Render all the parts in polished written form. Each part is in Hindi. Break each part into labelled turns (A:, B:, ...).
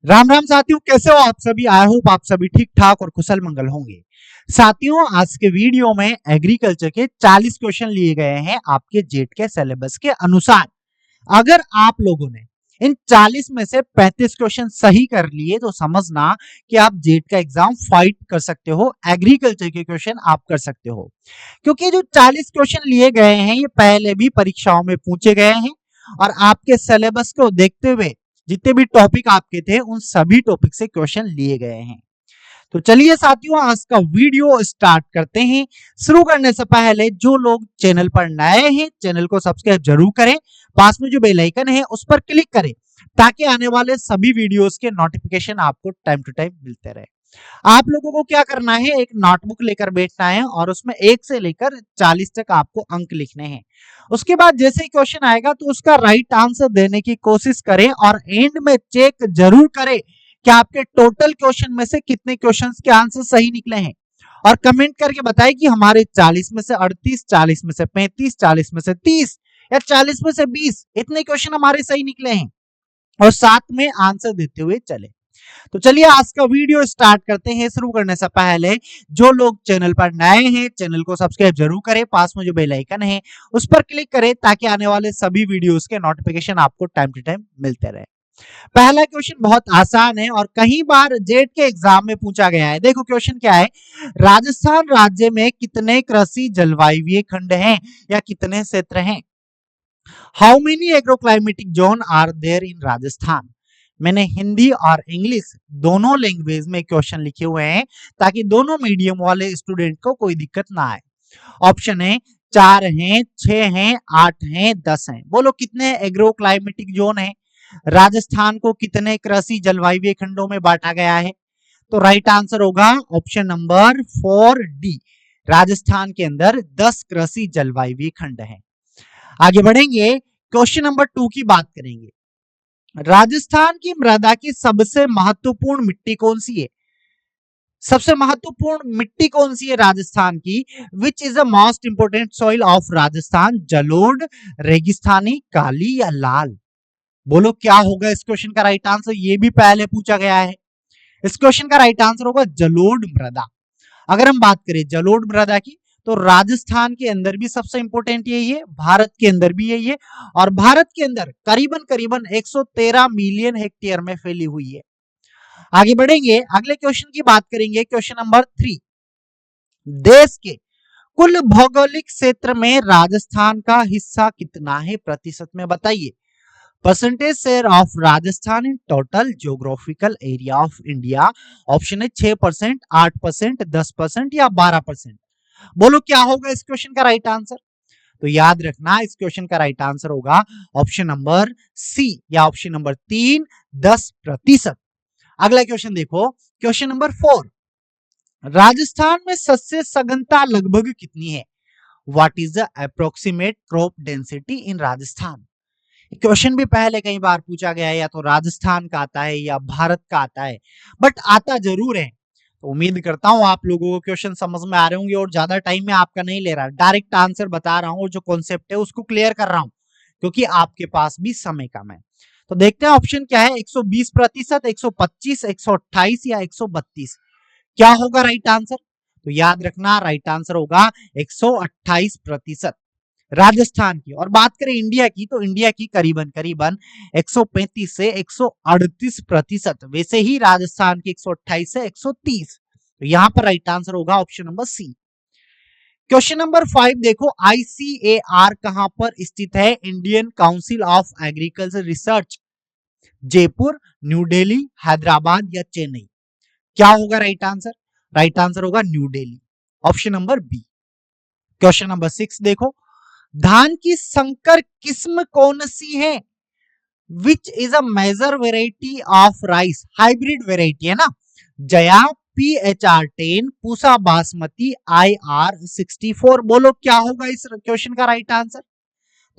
A: राम राम साथियों, कैसे हो आप सभी। आई होप आप सभी ठीक ठाक और कुशल मंगल होंगे। साथियों, आज के वीडियो में एग्रीकल्चर के 40 क्वेश्चन लिए गए हैं आपके जेट के सिलेबस के अनुसार। अगर आप लोगों ने इन 40 में से 35 क्वेश्चन सही कर लिए तो समझना कि आप जेट का एग्जाम फाइट कर सकते हो। एग्रीकल्चर के क्वेश्चन आप कर सकते हो, क्योंकि जो 40 क्वेश्चन लिए गए हैं ये पहले भी परीक्षाओं में पूछे गए हैं और आपके सिलेबस को देखते हुए जितने भी टॉपिक आपके थे उन सभी टॉपिक से क्वेश्चन लिए गए हैं। तो चलिए साथियों, आज का वीडियो स्टार्ट करते हैं। शुरू करने से पहले जो लोग चैनल पर नए हैं चैनल को सब्सक्राइब जरूर करें, पास में जो बेल आइकन है उस पर क्लिक करें ताकि आने वाले सभी वीडियोस के नोटिफिकेशन आपको टाइम टू टाइम मिलते रहे। आप लोगों को क्या करना है, एक नोटबुक लेकर बैठना है और उसमें 1 से लेकर 40 तक आपको अंक लिखने हैं। उसके बाद जैसे ही क्वेश्चन आएगा तो उसका राइट आंसर देने की कोशिश करें और एंड में चेक जरूर करें कि आपके टोटल क्वेश्चन में से कितने क्वेश्चंस के आंसर सही निकले हैं। और कमेंट करके बताएं कि हमारे 40 में से 38, 40 में से 35, 40 में से 30 या 40 में से 20 इतने क्वेश्चन हमारे सही निकले हैं और साथ में आंसर देते हुए चले। तो चलिए आज का वीडियो स्टार्ट करते हैं। शुरू करने से पहले जो लोग चैनल पर नए हैं चैनल को सब्सक्राइब जरूर करें, पास में जो बेल आइकन है उस पर क्लिक करें ताकि आने वाले सभी वीडियोस के नोटिफिकेशन आपको टाइम टू टाइम मिलते रहे। पहला क्वेश्चन बहुत आसान है और कई बार जेट के एग्जाम में पूछा गया है। देखो क्वेश्चन क्या है, राजस्थान राज्य में कितने कृषि जलवायु खंड हैं या कितने क्षेत्र हैं। How many agroclimatic zone are there in Rajasthan. मैंने हिंदी और इंग्लिश दोनों लैंग्वेज में क्वेश्चन लिखे हुए हैं ताकि दोनों मीडियम वाले स्टूडेंट को कोई दिक्कत ना आए। ऑप्शन है 4 हैं, 6 हैं, 8 हैं, 10 हैं। बोलो कितने एग्रो क्लाइमेटिक जोन है, राजस्थान को कितने कृषि जलवायु खंडों में बांटा गया है। तो राइट आंसर होगा ऑप्शन नंबर 4 डी। राजस्थान के अंदर 10 कृषि जलवायु खंड है। आगे बढ़ेंगे, क्वेश्चन नंबर 2 की बात करेंगे। राजस्थान की मृदा की सबसे महत्वपूर्ण मिट्टी कौन सी है। सबसे महत्वपूर्ण मिट्टी कौन सी है राजस्थान की। विच is the most important soil of Rajasthan. जलोढ़, रेगिस्तानी, काली या लाल। बोलो क्या होगा इस क्वेश्चन का राइट आंसर। ये भी पहले पूछा गया है। इस क्वेश्चन का राइट आंसर होगा जलोढ़ मृदा। अगर हम बात करें जलोढ़ मृदा की तो राजस्थान के अंदर भी सबसे इंपोर्टेंट यही है, भारत के अंदर भी यही है और भारत के अंदर करीबन करीबन 113 मिलियन हेक्टेयर में फैली हुई है। आगे बढ़ेंगे, अगले क्वेश्चन की बात करेंगे। क्वेश्चन नंबर 3, देश के कुल भौगोलिक क्षेत्र में राजस्थान का हिस्सा कितना है प्रतिशत में बताइए। Percentage share of Rajasthan in total geographical area of India. Option है 6%, 8%, 10% या 12%। बोलो क्या होगा इस क्वेश्चन का राइट आंसर। तो याद रखना इस क्वेश्चन का राइट आंसर होगा ऑप्शन नंबर सी या ऑप्शन नंबर 3, 10%। अगला क्वेश्चन देखो, क्वेश्चन नंबर 4, राजस्थान में सस्य सघनता लगभग कितनी है। What is the approximate crop density in Rajasthan. Question भी पहले कई बार पूछा गया है, या तो राजस्थान का आता है या भारत का आता है, बट आता जरूर है। तो उम्मीद करता हूं आप लोगों को क्वेश्चन समझ में आ रहे होंगे और ज्यादा टाइम में आपका नहीं ले रहा, डायरेक्ट आंसर बता रहा हूं और जो कॉन्सेप्ट है उसको क्लियर कर रहा हूं क्योंकि आपके पास भी समय कम है। तो देखते हैं ऑप्शन क्या है, 120%, 125, 128 या 132। क्या होगा राइट आंसर। तो याद रखना राइट आंसर होगा 128% राजस्थान की। और बात करें इंडिया की तो इंडिया की करीबन करीबन 135 से 138%। वैसे ही राजस्थान की 128 से 130। तो यहां पर राइट आंसर होगा option number C. Question number 5 देखो, आईसीएआर कहां पर स्थित है। Indian Council of Agriculture Research. Jaipur, New Delhi, Hyderabad या चेन्नई। क्या होगा राइट आंसर। राइट आंसर होगा New Delhi, option number B. Question number 6 देखो, धान की संकर किस्म कौन सी है। Which is a major variety of rice. Hybrid variety है ना। Jaya, PHR10, Pusa basmati, IR64। बोलो क्या होगा इस क्वेश्चन का राइट आंसर।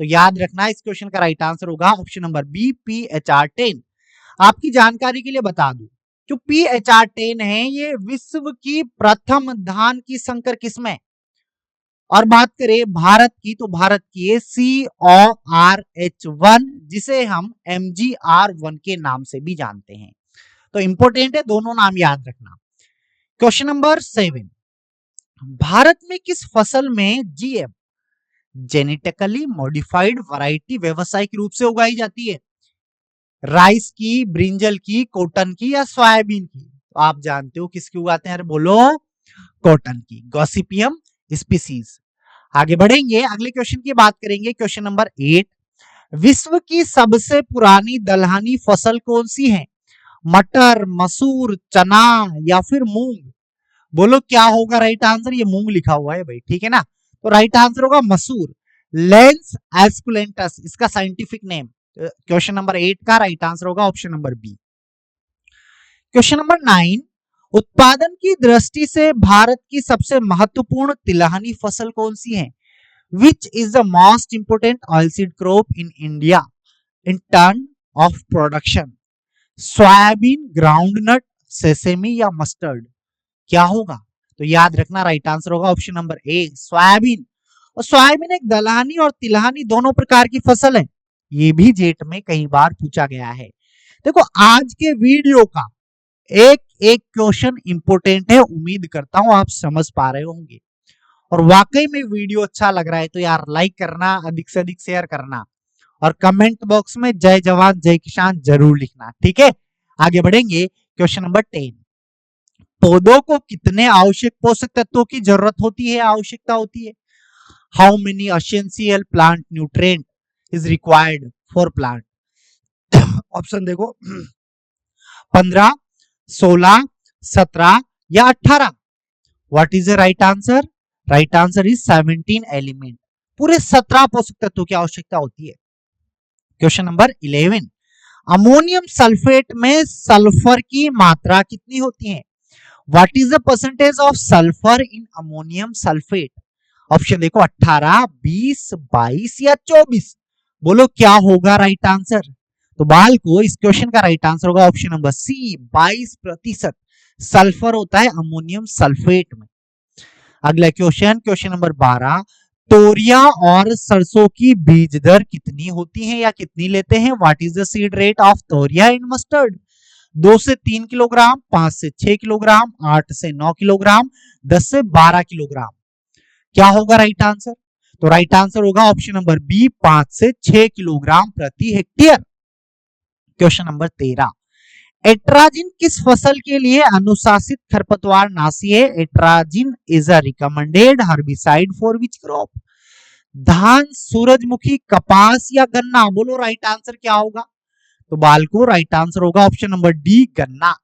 A: तो याद रखना इस क्वेश्चन का राइट आंसर होगा ऑप्शन नंबर बी, PHR10। आपकी जानकारी के लिए बता दूं, जो PHR10 है ये विश्व की प्रथम धान की संकर किस्म है। और बात करें भारत की तो भारत की है CORH1, जिसे हम MGR1 के नाम से भी जानते हैं। तो इंपॉर्टेंट है, दोनों नाम याद रखना। क्वेश्चन नंबर 7, भारत में किस फसल में जीएम जेनेटिकली मॉडिफाइड वैरायटी व्यावसायिक रूप से उगाई जाती है? राइस की, ब्रिंजल की, कॉटन की या सोयाबीन की? तो आप जानते हो किसकी उगाते हैं, अरे बोलो, कॉटन की, गॉसिपियम स्पीसीज। आगे बढ़ेंगे, अगले क्वेश्चन की बात करेंगे। क्वेश्चन नंबर 8, विश्व की सबसे पुरानी दलहनी फसल कौन सी है? मटर, मसूर, चना या फिर मूंग? बोलो क्या होगा राइट आंसर? ये मूंग लिखा हुआ है भाई, ठीक है ना, तो राइट आंसर होगा मसूर, लेंस एस्कुलेंटस इसका साइंटिफिक नेम। क्वेश्चन नंबर 8 का राइट आंसर होगा option number B. Question number 9, उत्पादन की दृष्टि से भारत की सबसे महत्वपूर्ण तिलहनी फसल कौन सी है? Which is the most important oilseed crop in India in term of production? Soybean, groundnut, sesame या मस्टर्ड? क्या होगा? तो याद रखना राइट आंसर होगा ऑप्शन नंबर ए, सोयाबीन। और सोयाबीन एक दलहनी और तिलहनी दोनों प्रकार की फसल है, ये भी जेट में कई बार पूछा गया है। देखो आज के वीडियो का एक एक क्वेश्चन इंपोर्टेंट है, उम्मीद करता हूं आप समझ पा रहे होंगे। और वाकई में वीडियो अच्छा लग रहा है तो यार लाइक करना, अधिक से अधिक शेयर करना और कमेंट बॉक्स में जय जवान जय किसान जरूर लिखना, ठीक है। आगे बढ़ेंगे, क्वेश्चन नंबर 10, पौधों को कितने आवश्यक पोषक तत्वों की जरूरत होती है, आवश्यकता होती है? How many essential plant nutrient is required for plant? Option देखो, 15, 16, 17 या 18? What is the right answer? Right answer is 17 element, पूरे 17 पोषक तत्वों की आवश्यकता होती है। क्वेश्चन नंबर 11, अमोनियम सल्फेट में सल्फर की मात्रा कितनी होती है? What is the percentage of sulphur in ammonium sulphate? Option देखो, 18, 20, 22 या 24? बोलो क्या होगा राइट आंसर? तो बाल को इस क्वेश्चन का राइट आंसर होगा ऑप्शन नंबर सी, 22% सल्फर होता है अमोनियम सल्फेट में। अगला क्वेश्चन, क्वेश्चन नंबर 12, तोरिया और सरसों की बीज दर कितनी होती है या कितनी लेते हैं? What is the seed rate of toria in mustard? 2 से 3 किलोग्राम, 5 से 6 किलोग्राम, 8 से 9 किलोग्राम, 10 से 12 किलोग्राम? क्या होगा राइट आंसर? तो राइट आंसर होगा ऑप्शन नंबर बी, 5 से 6 किलोग्राम प्रति हेक्टेयर। क्वेश्चन नंबर 13, एट्राजिन किस फसल के लिए अनुशासित खरपतवार नाशी है? Atrazine is a recommended herbicide for which crop? धान, सूरजमुखी, कपास या गन्ना? बोलो राइट आंसर क्या होगा? तो बाल को राइट आंसर होगा ऑप्शन नंबर डी, गन्ना।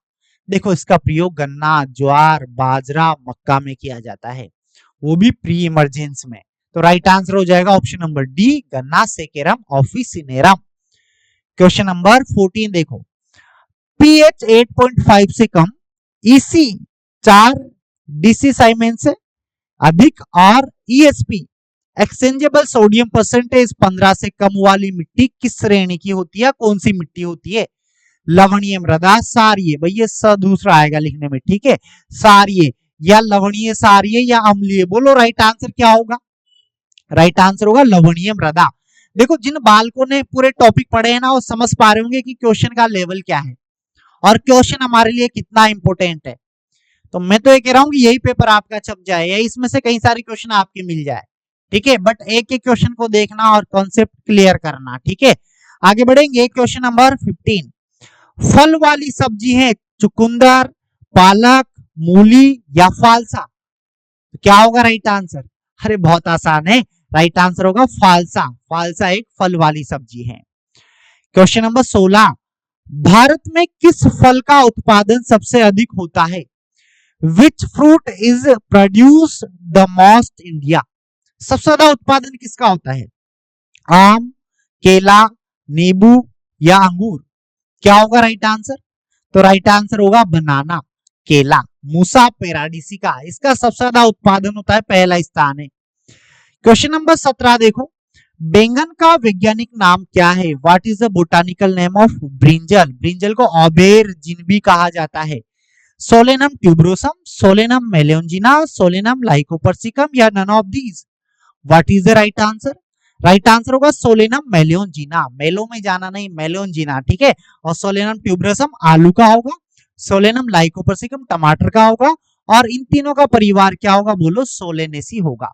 A: देखो इसका प्रयोग गन्ना, ज्वार, बाजरा, मक्का में किया जाता है, वो भी प्री इमरजेंस में। तो राइट आंसर हो जाएगा ऑप्शन नंबर डी, गन्ना सेकेरम ऑफिसिनेरम। क्वेश्चन नंबर 14 देखो, पीएच 8.5 से कम, ईसी 4 डीसी साइमेन से अधिक और ईएसपी एक्सचेंजेबल सोडियम परसेंटेज 15 से कम वाली मिट्टी किस श्रेणी की होती है? कौन सी मिट्टी होती है? लवणीय मृदा, सारीय, भाई ये स दूसरा आएगा लिखने में, ठीक है, सारीय या लवणीय सारीय या अम्लीय? बोलो राइट आंसर क्या होगा? राइट आंसर होगा लवणीय मृदा। देखो जिन बालकों ने पूरे टॉपिक पढ़े हैं ना, वो समझ पा रहे होंगे कि क्वेश्चन का लेवल क्या है और क्वेश्चन हमारे लिए कितना इंपॉर्टेंट है। तो मैं तो ये कह रहा हूं कि यही पेपर आपका छप जाए या इसमें से कई सारे क्वेश्चन आपके मिल जाए, ठीक है, बट एक एक क्वेश्चन को देखना और कॉन्सेप्ट क्लियर करना, ठीक है। आगे बढ़ेंगे, क्वेश्चन नंबर 15, फल वाली सब्जी है चुकंदर, पालक, मूली या फालसा? तो क्या होगा राइट आंसर? अरे बहुत आसान है, राइट आंसर होगा फालसा। फालसा एक फल वाली सब्जी है। क्वेश्चन नंबर 16, भारत में किस फल का उत्पादन सबसे अधिक होता है? Which fruit is produce the most India? सबसे ज्यादा उत्पादन किसका होता है? आम, केला, नींबू या अंगूर? क्या होगा राइट आंसर? तो राइट आंसर होगा बनाना, केला, मूसा पेराडिसिका, इसका सबसे ज्यादा उत्पादन होता है, पहला स्थान है। क्वेश्चन नंबर 17 देखो, बैंगन का वैज्ञानिक नाम क्या है? What is the botanical name of brinjal? Brinjal को ऑबेरजिन भी कहा जाता है। Solanum tuberosum, Solanum melongena, Solanum lycopersicum या none of these? What is the right answer? Right answer होगा सोलेनम मेलोंजिना, मेलो में जाना नहीं, मेलोंजिना, ठीक है। और सोलेनम ट्यूबरोसम आलू का होगा सोलेनम लाइकोपर्सिकम टमाटर का होगा, और इन तीनों का परिवार क्या होगा, बोलो सोलेनेसी होगा।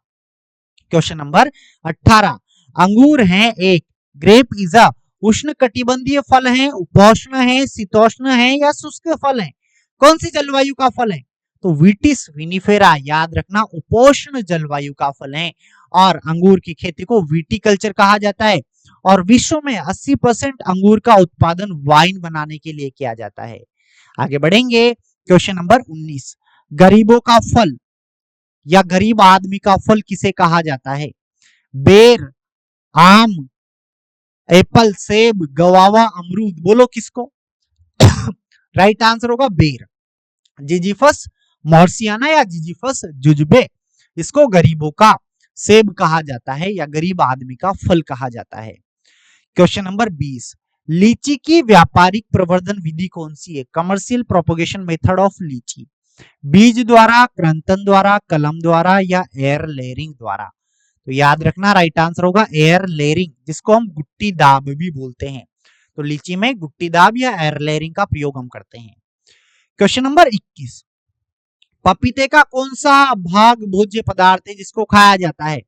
A: क्वेश्चन नंबर 18, अंगूर है एक, ग्रेप इज अ उष्ण कटिबंधीय फल है, उपोष्ण है, शीतोष्ण है या शुष्क फल है, कौन सी जलवायु का फल है, तो विटिस विनिफेरा, याद रखना उपोष्ण जलवायु का फल है, और अंगूर की खेती को विटिकल्चर कहा जाता है, और विश्व में 80% अंगूर का उत्पादन वाइन बनाने के लिए किया जाता है। आगे बढ़ेंगे, क्वेश्चन नंबर 19, गरीबों का फल या गरीब आदमी का फल किसे कहा जाता है, बेर, आम, एप्पल, सेब, गवावा, अमरूद, बोलो किसको। राइट आंसर होगा बेर, जिजीफस मॉर्सियाना या जिजीफस जुजुबे, इसको गरीबों का सेब कहा जाता है या गरीब आदमी का फल कहा जाता है। क्वेश्चन नंबर 20, लीची की व्यापारिक प्रवर्धन विधि कौन सी है, कमर्शियल प्रोपोगेशन मेथड ऑफ लीची, बीज द्वारा, क्रंतन द्वारा, कलम द्वारा या एयर लेयरिंग द्वारा, तो याद रखना राइट आंसर होगा एयर लेयरिंग, जिसको हम गुट्टी दाब भी बोलते हैं। तो लीची में गुट्टी दाब या एयर लेयरिंग का प्रयोग हम करते हैं। क्वेश्चन नंबर 21, पपीते का कौन सा भाग भोज्य पदार्थ है जिसको खाया जाता है,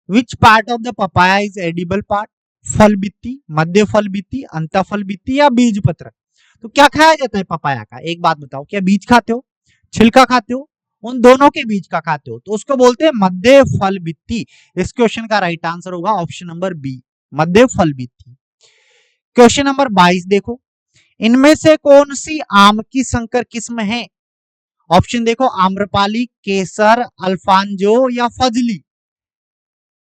A: which part of the papaya is edible part, फल बित्ती, मध्य फल बित्ती, अंत फल बित्ती या बीज पत्र, तो क्या खाया जाता है पपाया का, एक बात बताओ, क्या बीज खाते हो, छिलका खाते हो, उन दोनों के बीच का खाते हो, तो उसको बोलते हैं मध्य फल बित्ती। इस क्वेश्चन का राइट आंसर होगा ऑप्शन नंबर बी, मध्य फल बित्ती। क्वेश्चन नंबर 22 देखो, इनमें से कौन सी आम की संकर किस्म है, ऑप्शन देखो आम्रपाली, केसर, अल्फांजो या फजली,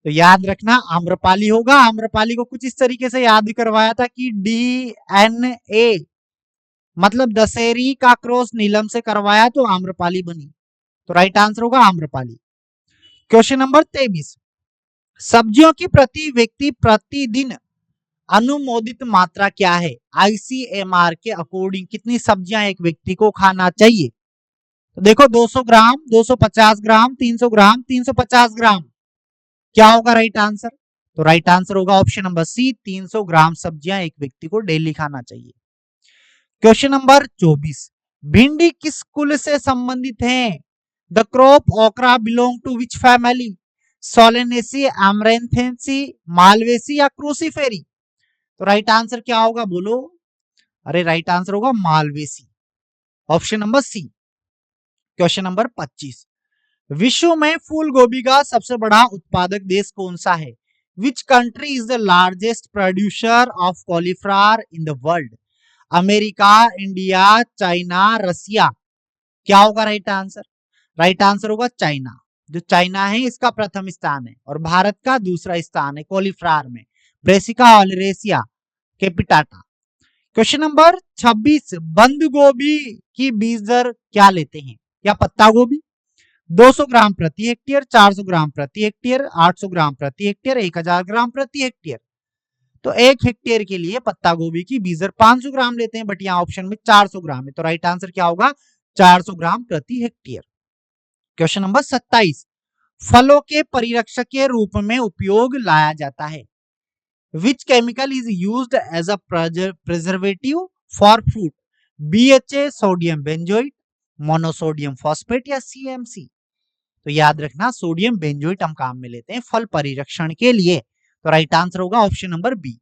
A: तो याद रखना आम्रपाली होगा। आम्रपाली को कुछ इस तरीके से याद करवाया था कि DNA मतलब दशहरी का क्रॉस नीलम से करवाया तो आम्रपाली बनी, तो राइट आंसर होगा आम्रपाली। क्वेश्चन नंबर 23, सब्जियों की प्रति व्यक्ति प्रतिदिन अनुमोदित मात्रा क्या है, ICMR के अकॉर्डिंग कितनी सब्जियां एक व्यक्ति को खाना चाहिए, तो देखो 200 ग्राम, 250 ग्राम, 300 ग्राम, 350 ग्राम, क्या होगा राइट आंसर, तो राइट आंसर होगा ऑप्शन नंबर सी, 300 ग्राम सब्जियां एक व्यक्ति को डेली खाना चाहिए। क्वेश्चन नंबर 24, भिंडी किस कुल से संबंधित है, the crop okra belong to which family, Solanaceae, Amaranthaceae, Malvaceae या क्रूसीफेरी, तो राइट आंसर क्या होगा बोलो, अरे राइट आंसर होगा Malvaceae, option number C. Question number 25, विश्व में फूल गोभी का सबसे बड़ा उत्पादक देश कौन सा है, which country is the largest producer of cauliflower in the world, America, India, China, Russia, क्या होगा राइट आंसर, राइट आंसर होगा चाइना, जो चाइना है इसका प्रथम स्थान है और भारत का दूसरा स्थान है कॉलीफ्लावर में, Brassica oleracea capitata. Question number 26, बंद गोभी की बीज दर क्या लेते हैं, या पत्ता गोभी, 200 ग्राम प्रति हेक्टेयर, 400 ग्राम प्रति हेक्टेयर, 800 ग्राम प्रति हेक्टेयर, 1000 ग्राम प्रति हेक्टेयर, तो 1 हेक्टेयर के लिए पत्ता गोभी की बीज दर 500 ग्राम लेते हैं, बट यहाँ ऑप्शन में 400 ग्राम है, तो राइट आंसर क्या होगा 400 ग्राम प्रति हेक्टेयर। क्वेश्चन नंबर 27, फलों के परिरक्षक के रूप में उपयोग लाया जाता है, which chemical is used as a preservative for fruit, BHA, sodium benzoate, monosodium phosphate या CMC, तो याद रखना सोडियम बेंजोइट हम काम में लेते हैं फल परिरक्षण के लिए, तो राइट आंसर होगा option number B.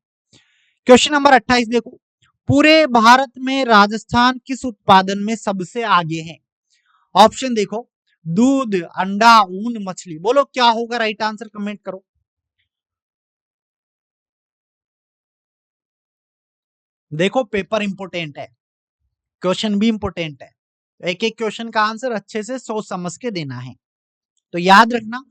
A: Question number 28 देखो, पूरे भारत में राजस्थान किस उत्पादन में सबसे आगे है, ऑप्शन देखो दूध, अंडा, ऊन, मछली, बोलो क्या होगा राइट आंसर, कमेंट करो। देखो पेपर इंपोर्टेंट है, क्वेश्चन भी इंपोर्टेंट है, एक एक क्वेश्चन का आंसर अच्छे से सोच समझ के देना है। तो याद रखना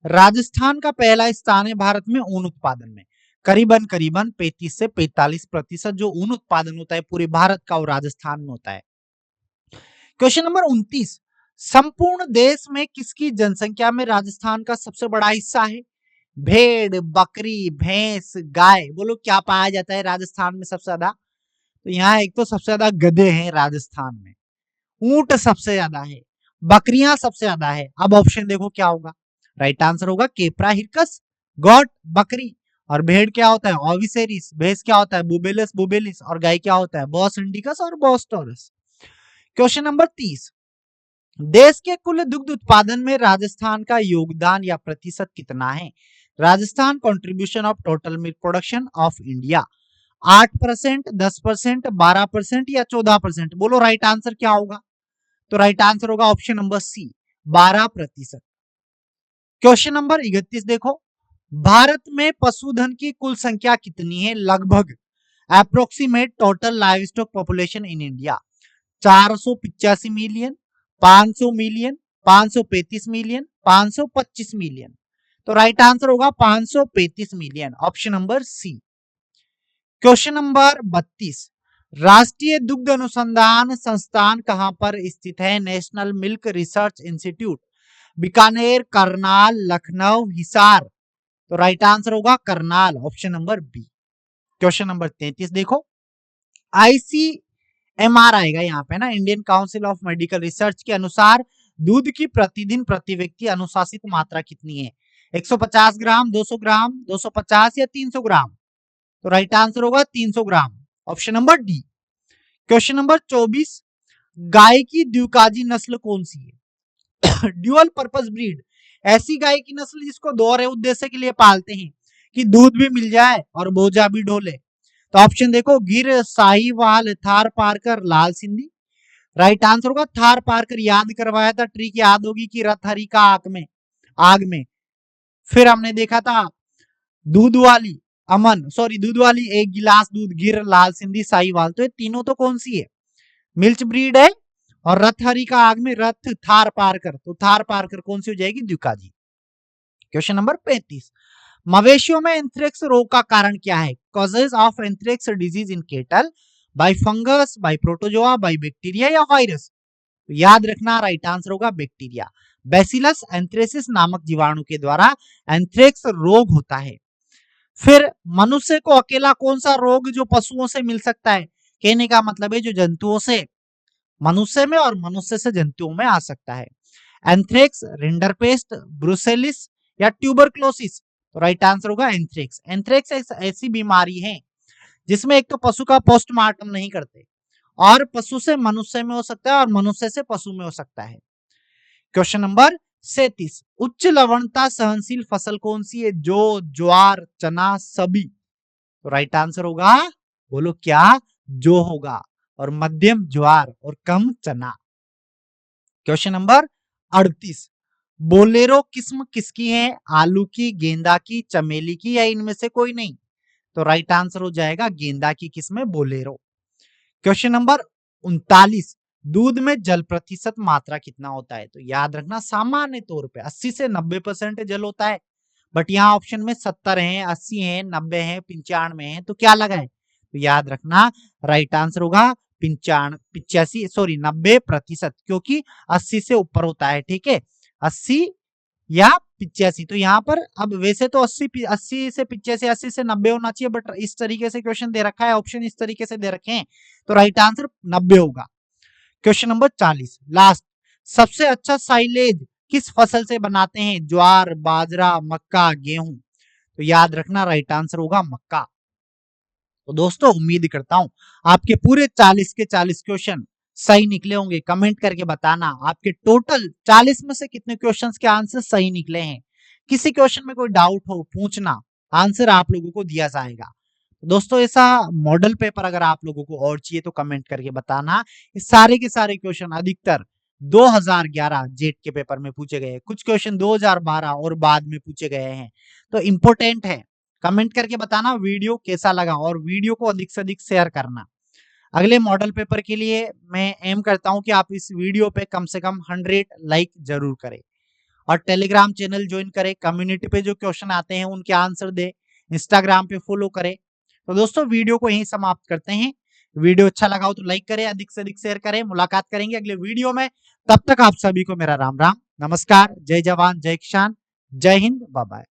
A: राजस्थान का पहला स्थान है भारत में ऊन उत्पादन में, करीबन 35 से 45% जो ऊन उत्पादन होता है पूरे भारत का और राजस्थान में होता है। क्वेश्चन नंबर 29, संपूर्ण देश में किसकी जनसंख्या में राजस्थान का सबसे बड़ा हिस्सा है, भेड़, बकरी, भैंस, गाय, बोलो क्या पाया जाता है राजस्थान में सबसे ज्यादा, तो यहाँ एक तो सबसे ज्यादा गधे हैं राजस्थान में, ऊंट सबसे ज्यादा है, बकरियां सबसे ज्यादा है, अब ऑप्शन देखो क्या होगा, राइट आंसर होगा केप्रा हिरकस, गॉट, बकरी, और भेड़ क्या होता है ओविसेरिस, भैंस क्या होता है बुबेलस बुबेलिस, और गाय क्या होता है बॉस इंडिकस और बॉस टॉरस। क्वेश्चन नंबर 30, देश के कुल दुग्ध उत्पादन में राजस्थान का योगदान या प्रतिशत कितना है? Rajasthan contribution of total milk production of India 8%, 10%, 12% या 14%? बोलो राइट आंसर क्या होगा? तो राइट आंसर होगा option number C, 12%। Question number 31 देखो, भारत में पशुधन की कुल संख्या कितनी है? लगभग approximate total live stock population in India 485 million, 500 million, 535 million, 525 million? तो राइट आंसर होगा 535 million, option number C. Question number 32, राष्ट्रीय दुग्ध अनुसंधान संस्थान कहां पर स्थित है? National Milk Research Institute, Bikaner, Karnal, Lucknow, Hisar? तो राइट आंसर होगा Karnal, option number B. Question number 33 देखो, ICMR आएगा यहाँ पे ना, Indian Council of Medical Research के अनुसार दूध की प्रतिदिन प्रति व्यक्ति अनुशासित मात्रा कितनी है? 150 ग्राम, 200 ग्राम, 250 या 300 ग्राम? तो राइट आंसर होगा 300 gram, option number D. Question number 24, गाय की द्विकाजी नस्ल कौन सी है? ड्यूअल पर्पस ब्रीड, ऐसी गाय की नस्ल जिसको दोहरे उद्देश्य के लिए पालते हैं कि दूध भी मिल जाए और बोझा भी ढोले? तो ऑप्शन देखो, गिर, साहिवाल, थार पारकर, लाल सिंधी? राइट आंसर होगा थार पारकर। याद करवाया था, ट्रिक याद होगी कि रथ हरी का आग में। फिर हमने देखा था दूध वाली दूध वाली एक गिलास दूध, गिर, लाल सिंधी, साहिवाल। तो ये तीनों तो कौन सी है? मिल्च ब्रीड है। और रथ हरी का आग में रथ थार पारकर, तो थार पारकर कौन सी हो जाएगी? द्विकाजी। क्वेश्चन नंबर 35, मवेशियों में एंथ्रेक्स रोग का कारण क्या है? Causes of anthrax disease in cattle, by fungus, by protozoa, by bacteria या वायरस? तो याद रखना राइट आंसर होगा बैक्टीरिया। बैसिलस एंथ्रेसिस नामक जीवाणु के द्वारा एंथ्रेक्स रोग होता है। फिर मनुष्य को अकेला कौन सा रोग जो पशुओं से मिल सकता है? कहने का मतलब है जो जंतुओं से मनुष्य में और मनुष्य से जंतुओं में आ सकता है। एंथ्रेक्स, रिंडरपेस्ट, ब्रुसेलिस या ट्यूबरक्लोसिस? तो राइट आंसर होगा एंथ्रेक्स। एंथ्रेक्स एक ऐसी बीमारी है जिसमें एक तो पशु का पोस्टमार्टम नहीं करते, और पशु से मनुष्य में हो सकता है और मनुष्य से पशु में हो सकता है। क्वेश्चन नंबर 37, उच्च लवणता सहनशील फसल कौन सी है? जो, ज्वार, चना, सभी? तो राइट आंसर होगा, बोलो क्या? जो होगा। और मध्यम ज्वार और कम चना। क्वेश्चन नंबर 38, बोलेरो किस्म किसकी है? आलू की, गेंदा की, चमेली की या इनमें से कोई नहीं? तो राइट आंसर हो जाएगा गेंदा की किस्म है बोलेरो। क्वेश्चन नंबर 39, दूध में जल प्रतिशत मात्रा कितना होता है? तो याद रखना सामान्य तौर पे 80 से 90% जल होता है, बट यहाँ ऑप्शन में 70 है, 80 है, 90 है, 95 है, तो क्या लगा है? तो याद रखना राइट आंसर होगा 90%, क्योंकि 80 से ऊपर होता है, ठीक है, 80 या 85। तो यहाँ पर अब वैसे तो 80 से 85, 80 से 90 होना चाहिए, बट इस तरीके से क्वेश्चन दे रखा है, ऑप्शन इस तरीके से दे रखे हैं, तो राइट आंसर 90 होगा। क्वेश्चन नंबर 40 लास्ट, सबसे अच्छा साइलेज किस फसल से बनाते हैं? ज्वार, बाजरा, मक्का, गेहूं? तो याद रखना राइट आंसर होगा मक्का। तो दोस्तों उम्मीद करता हूं आपके पूरे 40 के 40 क्वेश्चन सही निकले होंगे। कमेंट करके बताना आपके टोटल 40 में से कितने क्वेश्चंस के आंसर सही निकले हैं। किसी क्वेश्चन में कोई डाउट हो पूछना, आंसर आप लोगों को दिया जाएगा। दोस्तों ऐसा मॉडल पेपर अगर आप लोगों को और चाहिए तो कमेंट करके बताना। इस सारे के सारे क्वेश्चन अधिकतर 2011 जेट के पेपर में पूछे गए, कुछ क्वेश्चन 2012 और बाद में पूछे गए हैं, तो इंपोर्टेंट है। कमेंट करके बताना वीडियो कैसा लगा और वीडियो को अधिक से अधिक शेयर करना। अगले मॉडल पेपर के लिए मैं एम करता हूं कि आप इस वीडियो पे कम से कम 100 लाइक जरूर करें और टेलीग्राम चैनल ज्वाइन करें, कम्युनिटी पे जो क्वेश्चन आते हैं उनके आंसर दे, इंस्टाग्राम पे फॉलो करें। तो दोस्तों वीडियो को यहीं समाप्त करते हैं। वीडियो अच्छा लगा हो तो लाइक करें, अधिक से अधिक शेयर करें। मुलाकात करेंगे अगले वीडियो में, तब तक आप सभी को मेरा राम राम, नमस्कार, जय जवान जय किसान, जय हिंद, बाय बाय।